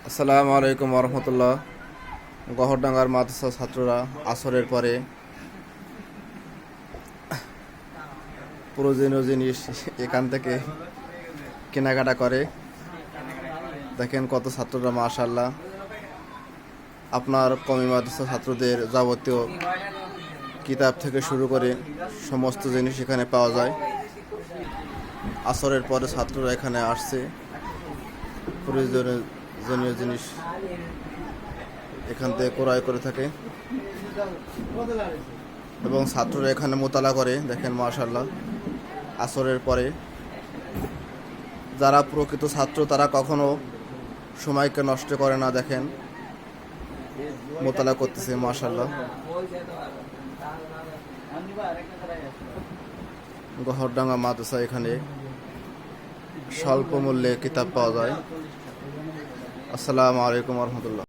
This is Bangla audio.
আসসালামু আলাইকুম রহমতুল্লাহ। গহরডাঙ্গার মাদ্রাসা ছাত্ররা আসরের পরে প্রয়োজনীয় জিনিস এখান থেকে কেনাকাটা করে। দেখেন কত ছাত্ররা, মাশাআল্লাহ। আপনার কওমি মাদ্রাসা ছাত্রদের যাবতীয় কিতাব থেকে শুরু করে সমস্ত জিনিস এখানে পাওয়া যায়। আসরের পরে ছাত্ররা এখানে আসছে, প্রয়োজনীয় জিনিস এখান থেকে ক্রয় করে থাকে এবং ছাত্ররা এখানে মোতালা করে। দেখেন মাশাআল্লাহ, আসরের পরে যারা প্রকৃত ছাত্র তারা কখনো সময়কে নষ্ট করে না। দেখেন মোতালা করতেছে, মাশাআল্লাহ। গহরডাঙ্গা মাদ্রাসা, এখানে স্বল্প মূল্যে কিতাব পাওয়া যায়। আসসালামু আলাইকুম রহমতুল্লাহ।